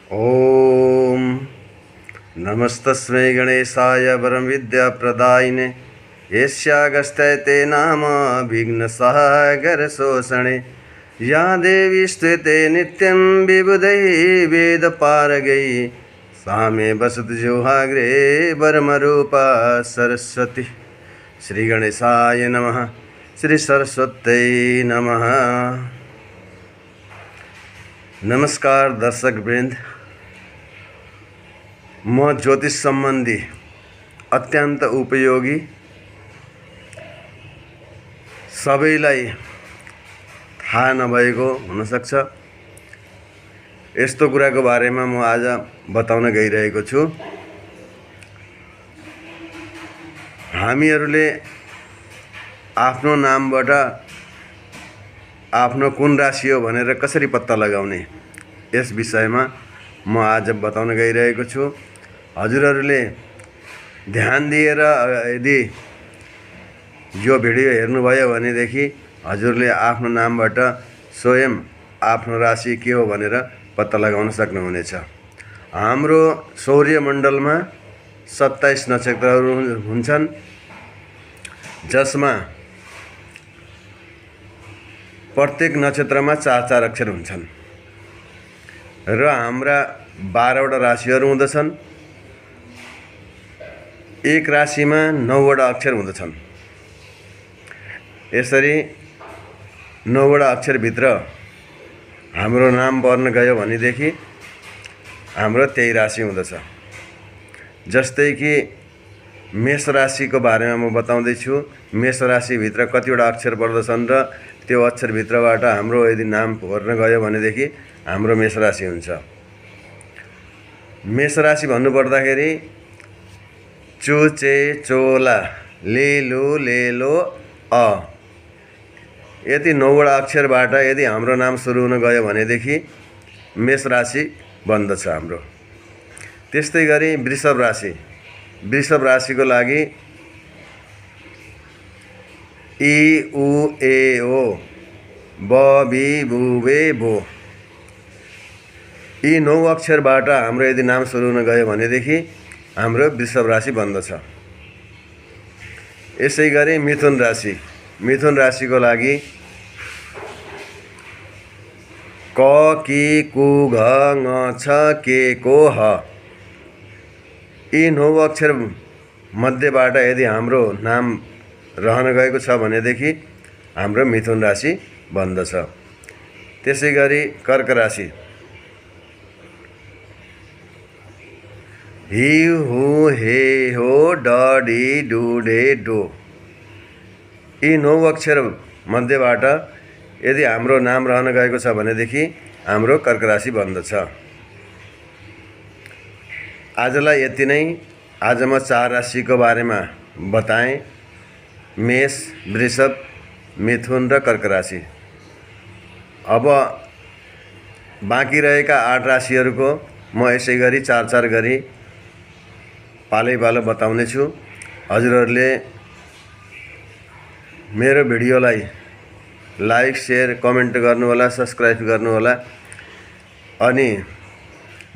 ओम नमस्तस्मै गणेशाय वरं विद्याप्रदायिने यस्यागस्त्यते नाम विघ्नसागरशोषणे या देवी स्तुते नित्यं विबुधैः वेदपारगैः सा मे वसतु जुहाग्रे वरमरूपा सरस्वती। श्री गणेशाय नमः। श्री सरस्वत्यै नमः। नमस्कार दर्शक वृन्द, म ज्योतिष सम्बन्धी अत्यन्त उपयोगी सबैलाई थाहा नभएको हुनसक्छ यस्तो कुराको बारेमा म आज बताउन गइरहेको छु। हामीहरूले आफ्नो नामबाट आफ्नो कुन राशि हो भनेर कसरी पत्ता लगाउने, यस विषयमा म आज बताउन गइरहेको छु। हजुरहरूले ध्यान दिएर यदि यो भिडियो हेर्नुभयो भनेदेखि हजुरले आफ्नो नामबाट स्वयं आफ्नो राशि के हो भनेर पत्ता लगाउन सक्नुहुनेछ। हाम्रो सौर्यमण्डलमा 27 नक्षत्रहरू हुन्छन्, जसमा प्रत्येक नक्षत्रमा 4-4 अक्षर हुन्छन् र हाम्रा 12वटा राशिहरू हुँदछन्। एक राशिमा 9वटा अक्षर हुँदछन्। यसरी 9वटा अक्षरभित्र हाम्रो नाम पर्न गयो भनेदेखि हाम्रो त्यही राशि हुँदछ। जस्तै कि मेष राशिको बारेमा म बताउँदैछु। मेष राशिभित्र कतिवटा अक्षर पर्दछन् र त्यो अक्षरभित्रबाट हाम्रो यदि नाम पर्न गयो भनेदेखि हाम्रो मेष राशि हुन्छ। मेष राशि भन्नुपर्दाखेरि चुचे चोला लेलो लेलो अ, यति 9वटा अक्षरबाट यदि हाम्रो नाम सुरु हुन गयो भनेदेखि मेष राशि बन्दछ हाम्रो। त्यस्तै गरी वृषभ राशि, वृषभ राशिको लागि इ उ ए ओ ब बी बु बे बो, यी 9 अक्षरबाट हाम्रो यदि नाम सुरु हुन गयो भनेदेखि हाम्रो वृषभ राशि बन्दछ। यसै गरी मिथुन राशि, मिथुन राशिको लागि क कि कु घ ङ छ के को ह, यी 9 अक्षर मध्येबाट यदि हाम्रो नाम रहन गएको छ भनेदेखि हाम्रो मिथुन राशि बन्दछ। त्यसै गरी कर्क राशि हि हु हे हो ड डी डु डे डो, यी 9 अक्षर मध्येबाट यदि हाम्रो नाम रहन गएको छ भनेदेखि हाम्रो कर्क राशि बन्दछ। आजलाई यति नै। आज म 4 राशिको बारेमा बताएँ, मेष, वृषभ, मिथुन र कर्क राशि। अब बाँकी रहेका 8 राशिहरूको म यसै गरी 4-4 गरी पालै पालो बताउने छु। हजुरहरूले मेरो भिडियोलाई लाइक, सेयर, कमेन्ट गर्नुहोला, सब्सक्राइब गर्नुहोला। अनि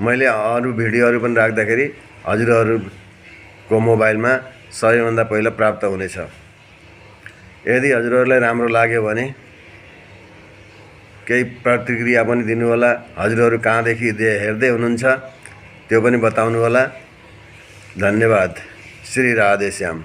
मैले अरू भिडियोहरू पनि राख्दाखेरि हजुरहरूको मोबाइलमा सबैभन्दा पहिला प्राप्त हुनेछ। यदि हजुरहरूलाई राम्रो लाग्यो भने केही प्रतिक्रिया पनि दिनुहोला। हजुरहरू कहाँदेखि हेर्दै हुनुहुन्छ त्यो पनि बताउनुहोला। धन्यवाद। श्री राधेश्याम।